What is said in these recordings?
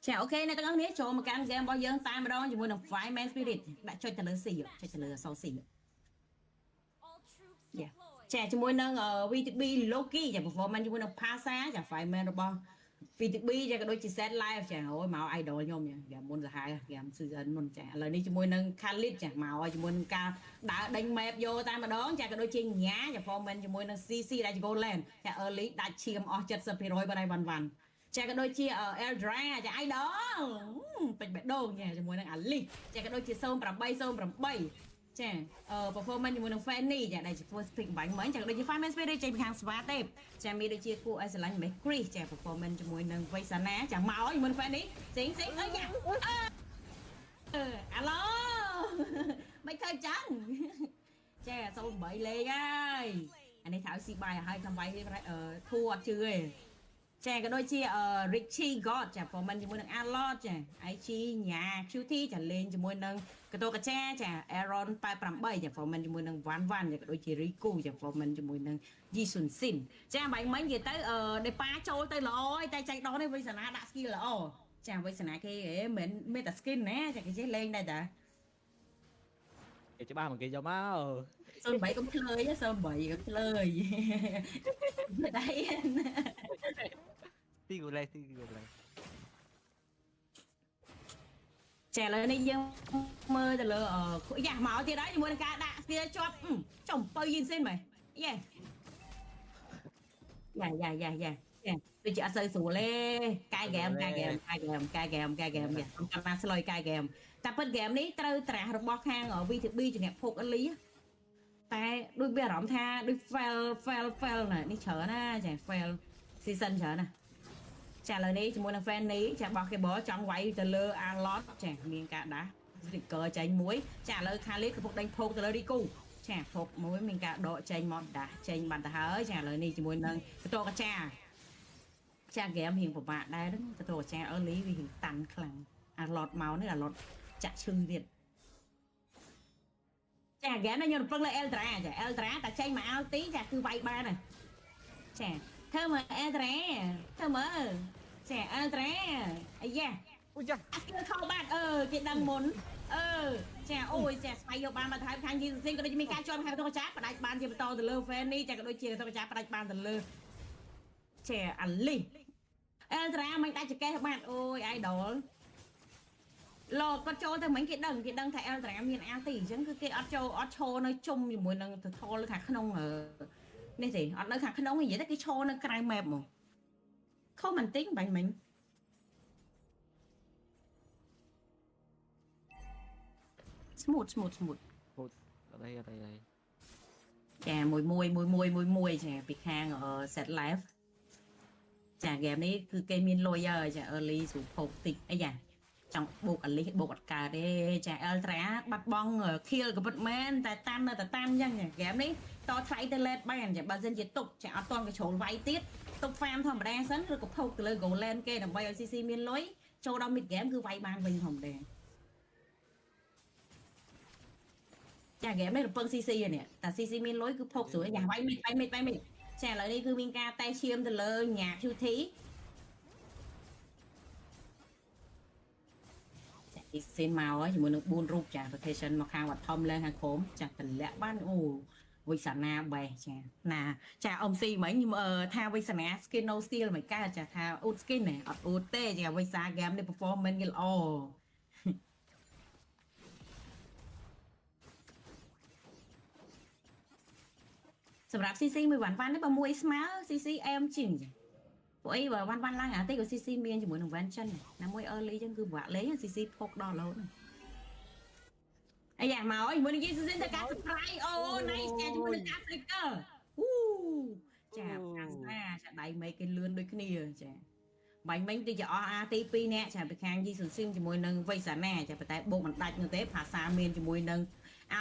ចាអូខេអ្នកទាំងអស់គ្នាចូលមកកាន់ហ្គេមរបស់យើងតែម្ដងជាមួយនឹង Fireman Spirit ដាក់ចុចទៅលើ C ចុចទៅលើអក្សរ C ចាជាមួយនឹង VTB Loki ចា performance ជាមួយនឹង Pasa ចា Fireman របស់ VTB ចាក៏ដូចជា Set Live ចាអូយមក idol ខ្ញុំចាហ្គេមមុនសាហាវហ្គេម season មុនចាឥឡូវនេះជាមួយនឹង Khalid ចាមកជាមួយនឹងការដើរដេញ map យកតែម្ដងចាក៏ដូចជាញ៉ាចា performance ជាមួយនឹង CC ដែលជា Goldland ចា early ដាច់ឈាមអស់ 70% បាត់ហើយវ៉ាន់ចាក៏ដូចជា Eldra ចា idol ពេជ្របេះដូងចាជាមួយនឹង Ali ចាក៏ដូចជា0808ចាperformance ជាមួយនឹង Fanny ចាដែលជា first pick បាញ់មិញចាក៏ដូចជា Fireman Spirit ចេញពីខាងស្វាទេពចាមានដូចជាគួរឲ្យស្រឡាញ់ Miss Chris ចា performance ជាមួយនឹង Vaisana ចាមកជាមួយនឹង Fanny ផ្សេងអើយយ៉ាអាឡូមិនឃើញចឹងចា08លេងហើយអានេះត្រូវស៊ីបាយឲ្យតាមវាយធួអត់ជឿទេចាក៏ដូចជា Richie God ចា performance ជាមួយនឹង Alot ចា IG ញ៉ា QT ចាលេងជាមួយនឹងកតោកាចាចា Aaron 88ចា performance ជាមួយនឹង Van ចាក៏ដូចជា Riku ចា performance ជាមួយនឹង Jisun Sin ចាបាញ់មិញនិយាយទៅដេប៉ាចូលទៅល្អហើយតែចៃដងនេះវិសានាដាក់ skill ល្អចាវិសានាគេមិនមានតែ skin ណាចាគេចេះលេងដែរតាគេច្បាស់មកគេយកមក08កុំឆ្លើយ08កុំឆ្លើយដៃទីគូលេចាឥឡូវនេះយើងមើលទៅលើយ៉ាមកទៀតហើយជាមួយនឹងការដាក់ skill ជាប់ចំបើយីសិនមែនយ៉ាដូចជាអត់សូវស្រួលទេកាយហ្គេមយ៉ាខ្ញុំចាំថាស្លុយកាយហ្គេមតែពិតហ្គេមនេះត្រូវត្រាស់របស់ខាង VTB ជំនាញភោគអលីតែដូចវាអារម្មណ៍ថាដូច fail ណានេះច្រើនណាចា fail season ច្រើនណាចាឥឡូវនេះជាមួយនឹង fan នេះចាបោះគេបោចង់វាយទៅលើ Alot ចាមានការដាស់ sticker ចេញមួយចាឥឡូវ Khalid កំពុងដេញភោគទៅលើ Riku ចាភោគមួយមានការដកចេញមកដាស់ចេញបាត់ទៅហើយចាឥឡូវនេះជាមួយនឹងកតោកាចាចាហ្គេមរៀងពិបាកដែរហ្នឹងកតោកាចា early វារៀងតាន់ខ្លាំង Alot មកនេះ Alot ចាក់ឈឺទៀតចាហ្គេមនេះខ្ញុំរំពឹងលើ Eldra ចា Eldra តែចេញមក Alti ចាគឺវាយបានហើយចាធ្វើមើល Eldra ធ្វើមើលចា Eldra អាយ៉ាអូយ៉ាអាស្គីលខោបាត់គេដឹងមុនចាអូយចាស្វែងយកបានមកថែមខាងយីសិនក៏ដូចមានការជាប់ខាងទៅកាចាផ្ដាច់បានជាបន្តទៅលើ fan នេះចាក៏ដូចជាទៅកាចាផ្ដាច់បានទៅលើចាអាលី Eldra មិនដាច់ចកេះបាត់អូយ idol លោកគាត់ចូលទៅមិញគេដឹងថា Eldra មាន Alti អញ្ចឹងគឺគេអត់ចូលអត់ឈរនៅជុំជាមួយនឹងទៅថលខាងក្នុងនេះទេអត់នៅខាងក្នុងនិយាយទៅគេឈរនៅក្រៅ map មកខុសមិនតិចបាញ់មិញស្មូតអត់អីចាមួយចាពីខាង set live ចាហ្គេមនេះគឺគេមានលុយហើយចា early ស្រួលភោគតិចអីយ៉ាចង់បូកអាលីបូកអត់កើតទេចា Ultra បាត់បង់ kill ក៏ពិតមែនតែតាមនៅតែតាមអញ្ចឹងហ្គេមនេះតថ្លៃទៅ late បានចាបើសិនជាទុកចាអត់តន់ក៏ជ្រុលវាយទៀតទុក farm ធម្មតាសិនឬក៏ភោគទៅលើ Goldland គេដើម្បីឲ្យ CC មានលុយចូលដល់ mid game គឺវាយបានវិញធម្មតាចាហ្គេមនេះរំពឹង CC នេះតែ CC មានលុយគឺភោគស្រួលយ៉ាវាយ mid ចាឥឡូវនេះគឺមានការតែឈាមទៅលើញ៉ា QTអ៊ីសិនមកហើយជាមួយនឹង4រូបចា rotation មកខាងវត្តធំឡើងខាងក្រោមចាតម្លាក់បានអូវិសានាបេះចាណាចាអ៊ំស៊ីមិញថាវិសានា skin no skill មិនកើតចាថាអ៊ូត skin ណែអត់អ៊ូតទេចាវិសា game នេះ performance គេល្អសម្រាប់ CC មួយវ៉ាន់នេះបើមួយស្មើ CC អែមជាងចាពួកអីបើវ៉ាន់ឡើងអាតិចក៏ CC មានជាមួយនឹង Vention ណាមួយ early ចឹងគឺពិបាកលេង CC ផុកដល់លោតអាយ៉ាមកជាមួយនឹង Jisun ទៅការ surprise អូ nice ចាជាមួយនឹងការ flicker ចាខាងស្នាចាដៃមេគេលឿនដូចគ្នាចាបាញ់មិញទីជាអស់ A ទី2នាក់ចាពីខាង Jisun ជាមួយនឹង Vaisana ចាប៉ុន្តែបូកមិនដាច់នោះទេភាសាមានជាមួយនឹង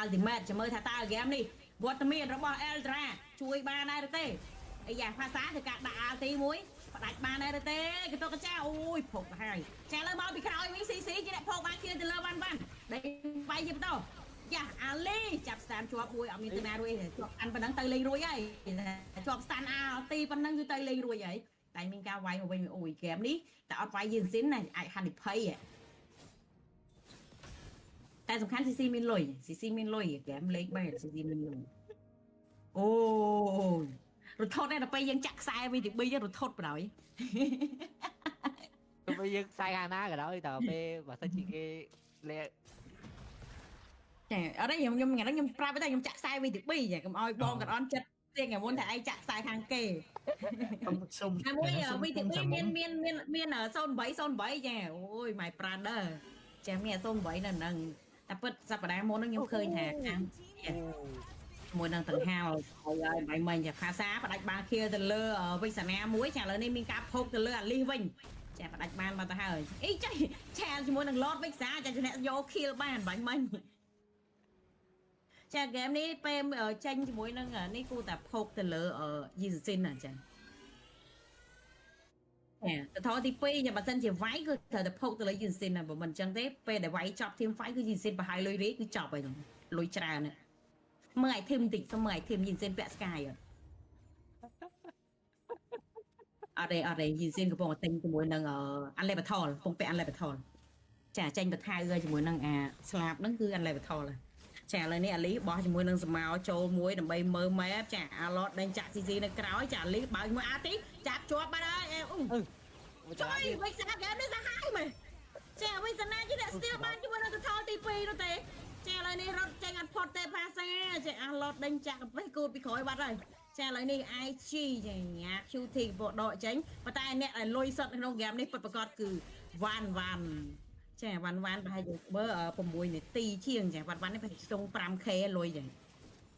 Ultimate ចាំមើលថាតើ game នេះវត្តមានរបស់ Eldra ជួយបានដែរទេអាយ៉ាភាសាទៅការដាក់ Alti មួយផ្ដាច់បានដែរទេកតោកាចាអូយភុកទៅហើយចាលើមកពីក្រោយវិញ CC ជាអ្នកភុកបានគៀទៅលើវ៉ាន់ដេញបាយយីបន្តយ៉ាអាលីចាប់ស្តាមជាប់មួយអត់មានទៅណារួចទេជាប់អានប៉ុណ្ណឹងទៅលេងរួចហើយជាប់ស្តានអាទីប៉ុណ្ណឹងគឺទៅលេងរួចហើយ តែមានការវាយមកវិញអូយហ្គេមនេះតែអត់វាយយឺនស៊ីនណាអាចហានិភ័យតែសំខាន់ CC មានលុយ CC មានលុយហ្គេមលេខបែរ CC មានលុយអូរត់ថត់ដល់ពេលយើងចាក់ខ្សែ VTB រត់ថត់បណ្ដោយ tôi bây giờ sai hàng na cái đó thì tao bê và sao chị cái lẹ ចាអត់ទេខ្ញុំថ្ងៃហ្នឹងខ្ញុំប្រាប់តែខ្ញុំចាក់ខ្សែ VTB ចាកុំឲ្យបងកត់អន់ចិត្តទៀតថ្ងៃមុនតែឯងចាក់ខ្សែខាងគេ សុំ តែមួយ សុំ VTB ចាំ មាន08ចាអូយ my brother ចាមាន08នៅហ្នឹងតែពិតសប្តាហ៍មុនហ្នឹងខ្ញុំឃើញថាខាងមួយនឹងទាំងហាលហើយបាយមិញចាភាសាផ្ដាច់បានឃាទៅលើវិសនាមួយចាឥឡូវនេះមានការភោគទៅលើអាលីសវិញចាផ្ដាច់បានមកទៅហើយអីចាឆាជាមួយនឹង Lord វិសាចាអ្នកយក kill បានបាញ់មិញចាហ្គេមនេះពេលចេញជាមួយនឹងនេះគូតែភោគទៅលើយីស៊ីនណាចាទៅថតទី2ចាបើសិនជាវាយគឺត្រូវតែភោគទៅលើយីស៊ីនណាបើមិនអញ្ចឹងទេពេលដែលវាយចប់ team fight គឺយីស៊ីនប្រហែលលុយរីគឺចប់ហើយលុយច្រើនណាមើលឲ្យធីមបន្តិចសុំមើលឲ្យធីមយីស៊ីនពាក់ស្កាយអត់ទេយីស៊ីនកំពុងតែទិញជាមួយនឹងអាលេបថលកំពុងពាក់អាលេបថលចាចេញទៅថៅជាមួយនឹងអាស្លាបហ្នឹងគឺអាលេបថលចាឥឡូវនេះអាលីបោះជាមួយនឹងសមោចូលមួយដើម្បីមើលម៉ែចាអាឡតដេញចាក់ CC នៅក្រោយចាអាលីបើកមួយអាទីចាប់ជាប់បាត់ហើយជួយវិសាហ្គេមនេះសាហាវមែនចាវិសាណាជាអ្នកស្ទាលបានជាមួយនឹងថលទី2នោះទេចាឥឡូវនេះរត់ចេញអត់ផុតទេភាសាចាអាឡតដេញចាក់កាពេះគូតពីក្រោយបាត់ហើយចាឥឡូវនេះ IG ចាញ៉ា QT ពកដកចេញប៉ុន្តែអ្នកដែលលុយសុទ្ធក្នុងហ្គេមនេះពិតប្រាកដគឺវ៉ាន់ចាវ៉ាន់ប្រហែលមើល6នាទីជាងចាវ៉ាន់នេះប្រហែលខ្ទង់ 5k លុយចា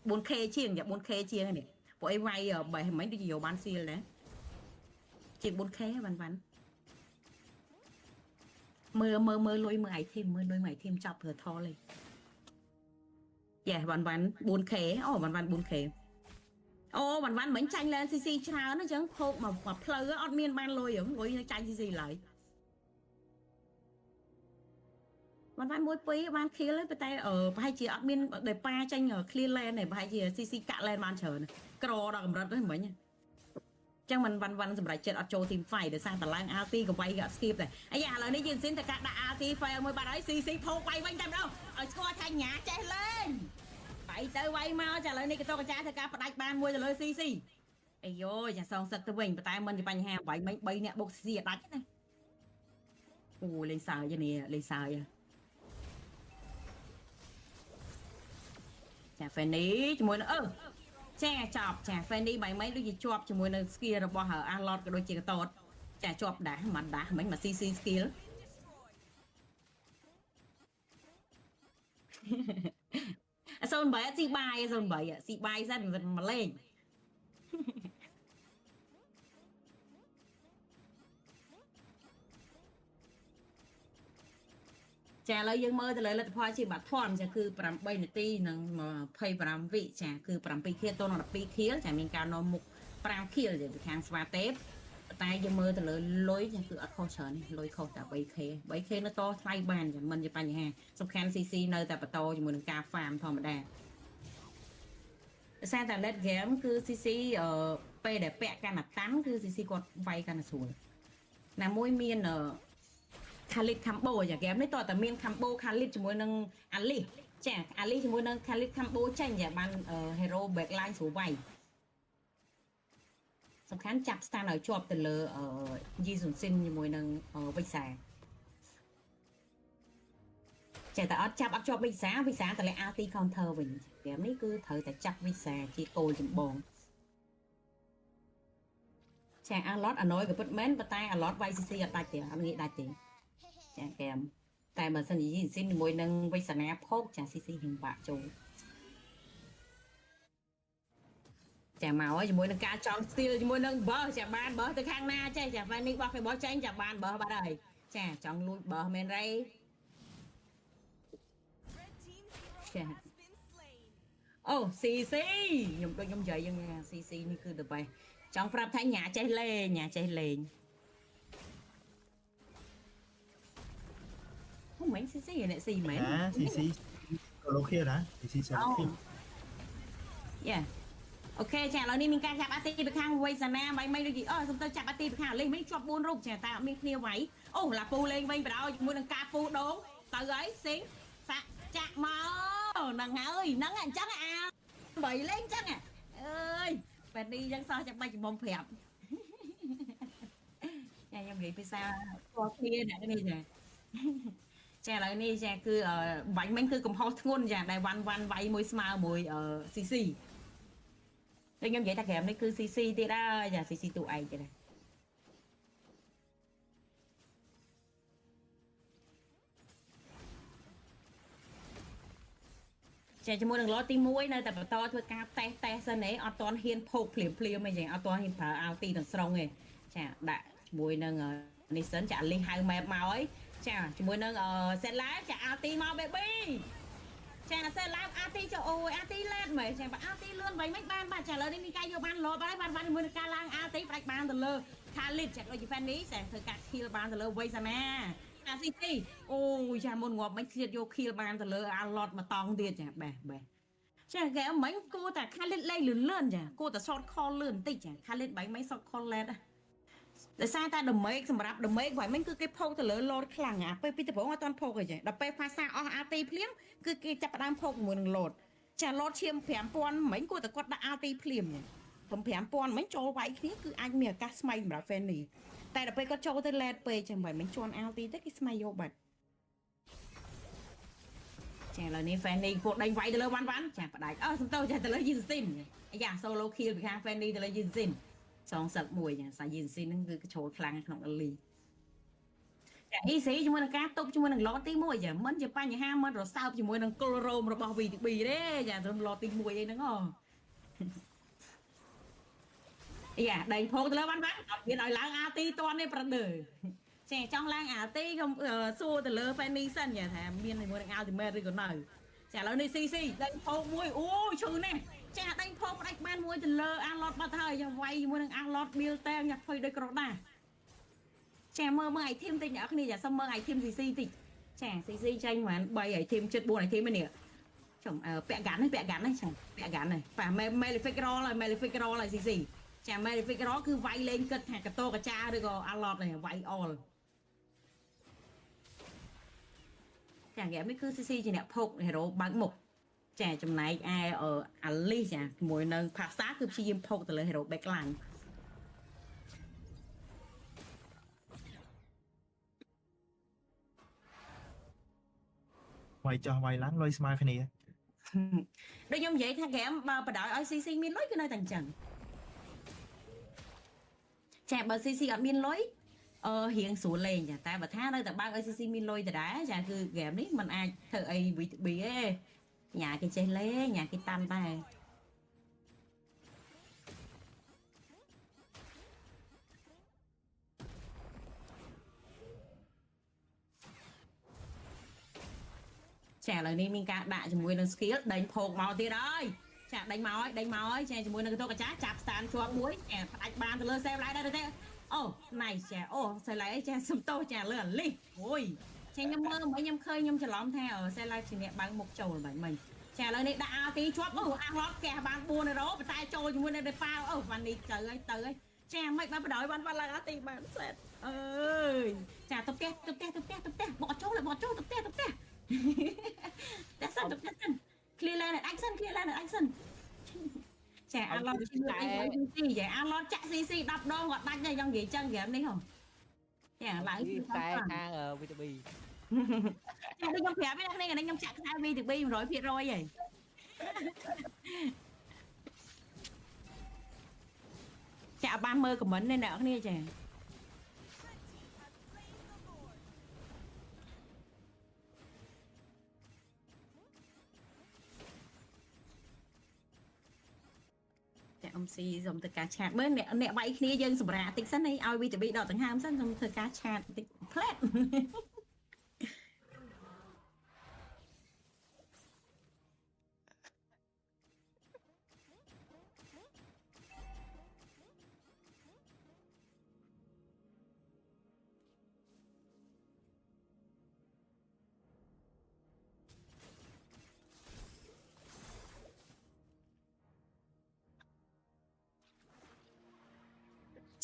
4k ជាងចា 4k ជាងនេះពួកអីវាយបែរមិនដូចយកបានស៊ីលដែរជាង 4k វ៉ាន់មើលលុយមើល item មើលលុយមើល item ចប់ប្រើថលឯងយ៉ាវ៉ាន់ 4k អូវ៉ាន់ 4k អូវ៉ាន់មិញចាញ់លែន CC ច្រើនអញ្ចឹងភោគមកផ្លូវអត់មានបានលុយលុយនៅចាញ់ CC ឡើយវ៉ាន់1 2បាន kill ហើយប៉ុន្តែប្រហែលជាអត់មានដែលប៉ាចាញ់ clear lane ទេប្រហែលជា CC កាក់ lane បានច្រើនក្រដល់កម្រិតហ្នឹងមិញអញ្ចឹងមិនវ៉ាន់សម្រាប់ចិត្តអត់ចូល team fight ដោយសារតឡើង RT ក៏វាយក៏ skip ដែរអាយ៉ាឥឡូវនេះយើងស៊ីនតែការដាក់ RT fail មួយបាត់ហើយ CC ភោគវាយវិញតែម្ដងឲ្យស្គាល់ថាញ៉ាចេះលេងបាយទៅវាយមកចាឥឡូវនេះក៏តកចាធ្វើការផ្ដាច់បានមួយទៅលើ CC អាយយ៉ាសងសឹកទៅវិញប៉ុន្តែមិនជាបញ្ហាវាយមិញ3អ្នកបុក CC អត់ដាច់ណាអូលេងសើចនេះលេងសើចចា Fanny ជាមួយនឹងចាចប់ចា Fanny បាយមិញដូចជាជាប់ជាមួយនឹង skill របស់អាឡតក៏ដូចជាកតតចាជាប់ដាស់មិនដាស់មិញមក CC skill 08ស៊ីបាយស៊ីបាយសិនមិនមកលេងចាឥឡូវយើងមើលទៅលើលទ្ធផលជាបាត់ធំចាគឺ8នាទីនិង25វិចាគឺ7ខៀលទៅនឹង12ខៀលចាមានការនាំមុខ5ខៀលចាពីខាងស្វាទេពតែយើងមើលទៅលើលុយចាគឺអត់ខុសច្រើននេះលុយខុសតែ 3k នៅតថ្លៃបានចាមិនជាបញ្ហាសំខាន់ CC នៅតែបន្តជាមួយនឹងការ farm ធម្មតាដោយសារតែ late game គឺ CC ពេលដែលពាក់កាន់តែតាន់គឺ CC គាត់វាយកាន់តែស្រួលណាមួយមានKhalid Combo ចាហ្គេមនេះតើតែមាន Combo Khalid ជាមួយនឹង Ali ចា Ali ជាមួយនឹង Khalid Combo ចេញចាបាន Hero Backline ស្រួលវាយសំខាន់ចាប់ stand ឲ្យជាប់ទៅលើYi Sun Sin ជាមួយនឹងវិសាចេះតែអត់ចាប់អត់ជាប់វិសាតលេ RT counter វិញហ្គេមនេះគឺត្រូវតែចាប់វិសាជាគោលចម្បងចាអាឡតអណយក៏ពិតមែនប៉ុន្តែអាឡត YCC អត់ដាច់ទេអត់ងាយដាច់ទេចាហ្គេមតែបើសិនជាយីស៊ីនជាមួយនឹងវិសាភោគចា CC ហ៊ឹងបាក់ចូលចាមកជាមួយនឹងការចង់ steal ជាមួយនឹងបើចាបានបើទៅខាងណាចេះចា fan នេះបោះគេបោះចេញចាបានបើបាត់ហើយចាចង់លួចបើមែនរ៉េចាអូ CC ខ្ញុំដូចខ្ញុំនិយាយយ៉ាង CC នេះគឺ the best ចង់ប្រាប់ថាញ៉ាចេះលេងមិន CC អ្នកស៊ីមែន CC solo kill ណា CC solo kill យ៉ា ok chả là nên mình ca chạp ati bị khang quay sana mấy mấy đôi gì xong tôi chạp ati bị khang lên mấy chọp buôn rục chả ta mình kia váy là pu lên bên vào đó mua đằng ca pu đốn tao ấy xính chặt mơ nằng ơi nắng anh chắc bị lên chắc ơi bà đi dân sao chắc bay chỉ bông phèm nhà em nghĩ sao có kia nè cái này nè chả là này chả cứ bánh bánh cứ cùng hot ngôn chả đại văn văn váy môi smile môi cc nên em vậy ta kèm đấy cứ cc thì ra giờ cc tụi ai vậy này chả cho mua đừng lo tim muối nơi tập to thôi cao te te sân ấy ở toàn hiên phộc phliềm phliềm mày vậy ở toàn hiên phở ao ti đằng sông này chả đại muối nâng này sân chả linh hai mẹ màu ấy chả cho muối nâng xe lá chả ao ti mau baby chả xe lá ao ti cho ôi ao ti lên mày chả ao ti luôn vậy mấy ban bà trả lời đi mi cay vô ban lo ban ban mua ca lang ao ti bạch ban từ lơ tha lít chả có gì fan ní chả thời cả khi ban từ lơ vây ra nè city ôi chả muốn ngọt mấy thiệt vô khi ban từ lơ ăn lọt mà tòng tiền chả bè bè chả cái mấy cô ta khai lên lây lươn chả cô ta sọt kho lươn tích chả khai lên bánh mấy sọt kho lên áแต่ซาตาดมเมกสำหรับดมเมกไว้มันคือเก็บพกแต่เลยโหลดคลังอ่ะไปพิจารณาตอนพกเลยดับไปภาษาอาตีเพลียมคือจับดามพกเหมือนโหลดจะโหลดเชียมแผมปอนเหมือนกูแต่กดดาอาตีเพลียมเนี่ยผมแผมปอนเหมือนโจไว้นี้คืออันเมียกัสไมสำหรับแฟนนี่แต่ดับไปก็โจแต่แลดไปจังไว้เหมือนชวนอาตีแต่กิสไมโยบัดแช่แล้วนี่แฟนนี่พวกดังไว้แต่เลยวันแช่ปะได้สมโตแช่แต่เลยยืนซินอย่างโซโลคิลไปข้างแฟนนี่แต่เลยยืนซินสองสัตว์มวยอย่างสายยินซีนั่นคือโชว์คลังขนมอลีแต่อีสีจมูกนังกาตุกจมูกนังล้อตีมวยอย่างมันจะปั้นอย่างห้ามมันเราเศร้าจมูกนังโกลโรมเราบอกวีบีเด้อย่างเราล้อตีมวยนั่งอ๋ออย่างได้พกแล้ววันมีอะไรล้างอาตีตัวในประเดี๋ยวแช่จ้องล้างอาตีก็สู้แต่เลยแฟนนี่สั้นอย่างแถมมีในมวยนังเอาถึงแม่ด้วยกันหน่อยแช่แล้วในซีได้พกมวยโอ้ชื่อเนี่ยแช่ได้พกได้บ้านมวยแต่เลยอันลอดมาเถอะอย่าไว้มวยนังอันลอดบิลเต้งอย่าพอยด้วยกระดาแช่เมื่อไอเทมติดอย่างนี้อย่าซ้ำเมื่อไอเทมซีติดแช่ซีtranh mà bayไอเทมchất buồnไอเทมnày chồng bẹ gắn này chồng bẹ gắn này phải Maleficaro là gì chả Maleficaro cứ vay lên cất hạt cà tô cà cha được rồi ăn lọt này vay all chả ghé mấy cứ xì chỉ nè phộc này rồi bắn mục chả trong này ai ở Ali chả mùi nâng pasta cứ chỉ im phộc từ lời rồi bẹt lạnh Mày cho mày lắng lôi smile này đối như vậy thằng ghé bà đợi ở CC miên lối cái nơi tầng trần chả bà CC ở miên lối hiện số lên chả ta bà tha nơi tầng ba ở CC miên lối từ đá chả cứ ghé đấy mình ai thợ ai bị ấy nhà cái chơi lé nhà cái tan tay chả lời nên mình cả đại cho mùi lần skill đánh phộc màu tia đấy chả đánh máu ấy chả cho mùi lần tôi cả chắp sàn cho muối chả đánh bàn từ lơ xem lại đây đây này chả xe lại chả sum tô chả lửa li ôi chả nhâm mơ mấy nhâm khơi nhâm chả lóm theo xe lại chỉ niệm bằng một chầu là mình chả lời này đã tí chóp ăn lót kè bàn buồn này đó tay trôi cho mùi lần đây phao văn đi trời ơi chả mày mà đợi văn là tí bàn sệt ơi chả tập te bỏ trâu tập te That's clear lên action trẻ ăn lót gì vậy ăn lót chạy xì đập đô hoặc đánh này trong gì chân kìa đi không trẻ lại tay thang ở VTB trẻ đi trong phía bên đây là đang chạy hai VTB rồi phía rồi vậy chả 30 của mình nên đỡ này trẻ ông si dùng từ cá chặt bên nè bay kia dân sủng rạ tích sẵn này ao bị bị đỏ tầng ham sẵn dùng từ cá chặt tích phết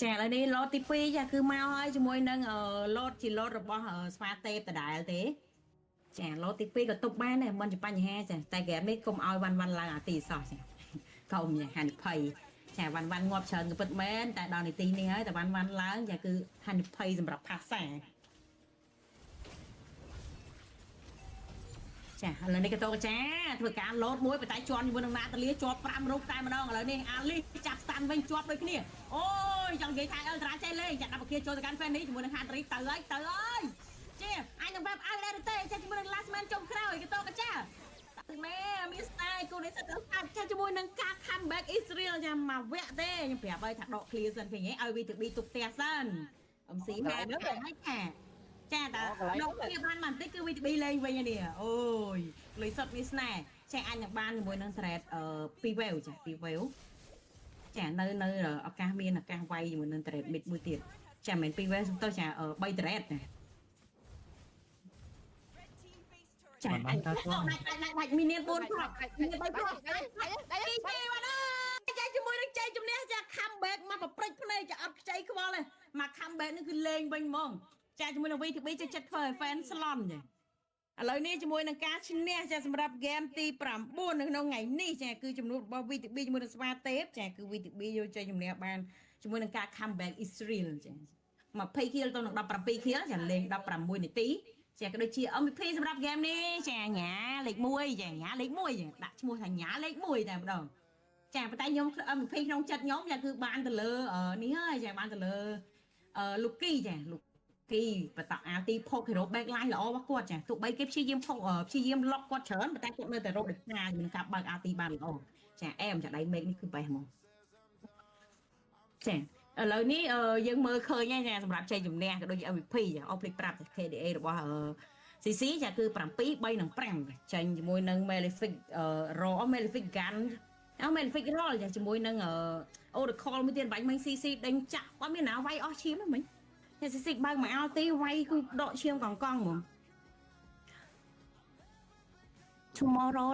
ចាឥឡូវនេះឡូតទី2ចាគឺមកហើយជាមួយនឹងឡូតជាឡូតរបស់ស្វាតេបដដែលទេចាឡូតទី2ក៏ទប់បានដែរមិនជាបញ្ហាចាតែហ្គេមនេះកុំឲ្យវ៉ាន់ឡើងអាទីសោះចាកុំចាហានិភ័យចាវ៉ាន់ងាប់ច្រើនក៏ពិតមែនតែដល់នាទីនេះហើយតែវ៉ាន់ឡើងចាគឺហានិភ័យសម្រាប់ផាសាចាឥឡូវនេះក៏តោចាធ្វើការឡូតមួយបតែជាប់ជាមួយនឹងណាតាលីជាប់5រូបតែម្ដងឥឡូវនេះអាលីចាប់ស្តាន់វិញជាប់ដូចគ្នាអូយចង់និយាយថាអល់ត្រាចេះលេងចាដាក់បកាចូលទៅកាន់ហ្វេននេះជាមួយនឹងហាត់រីទៅហើយជាអញនឹងបែបអើដែរទេចាជាមួយនឹង last man ចុងក្រោយក៏តោកាចាមែមានស្ទាយគូនេះសិតទៅកាត់ចាជាមួយនឹងការ comeback Israel ចាំមកវគ្គទេខ្ញុំប្រាប់ឲ្យថាដក clear សិនវិញឲ្យ VTB ទុកផ្ទះសិនអ៊ំស៊ីម៉ែហ្នឹងហើយចាតាលោកវាបានបន្តិចគឺ VTB លេងវិញនេះអូយលុយសុតវាស្នេហ៍ចាអញនឹងបានជាមួយនឹង thread 2 wave ចា2 wave ចានៅឱកាសមានឱកាសវាយជាមួយនឹង thread mid មួយទៀតចាមិនមែន2 wave ទៅចា3 thread ណាចាអញដាច់មីនៀន4គ្រាប់មាន3គ្រាប់ដាច់ពីបានអើយចាជាមួយនឹងជ័យជំនះចា comeback មកប្រព្រឹត្តភ្នែកចាអត់ខ្ចីខ្វល់ទេមក comeback នេះគឺលេងវិញហ្មងចាជាមួយនឹង VTB ចិត្តធ្វើឲ្យ fan ស្លន់ចាឥឡូវនេះជាមួយនឹងការឈ្នះចាសម្រាប់ game ទី9នៅក្នុងថ្ងៃនេះចាគឺចំនួនរបស់ VTB ជាមួយនឹងស្វាទេពចាគឺ VTB យកជ័យជំនះបានជាមួយនឹងការ comeback Israel ចា20 kill ទៅនឹង17 kill ចាលេង16នាទីចាក៏ដូចជា MVP សម្រាប់ game នេះចាញ៉ាលេខ1ចាញ៉ាលេខ1ចាដាក់ឈ្មោះថាញ៉ាលេខ1តែម្ដងចាប៉ុន្តែខ្ញុំ MVP ក្នុងចិត្តខ្ញុំចាគឺបានទៅលើនេះហើយចាបានទៅលើលូគីចាលូគីបតអាទីផុក hero backline ល្អរបស់គាត់ចាទោះបីគេព្យាយាមផុកព្យាយាម lock គាត់ច្រើនប៉ុន្តែគាត់នៅតែរកដូចណានឹងការបើកអាទីបានល្អចាអែមចាដៃមេឃនេះគឺបេះហ្មងចាឥឡូវនេះយើងមើលឃើញហើយចាសម្រាប់ជ័យជំនះក៏ដូចជា MVP ចាអស់ភ្លេចប្រាប់ KDA របស់ CC ចាគឺ7 3និង5ចាញ់ជាមួយនឹង Malefic Raw Malefic Gun Malefic Roll ចាជាមួយនឹង Oracle មួយទៀតបាញ់មិញ CC ដេញចាក់អត់មានណាវាយអស់ឈាមទេមិញតែ CC បើកមកអោទីវាយគឺដកឈាមកងហ្មង Tomorrow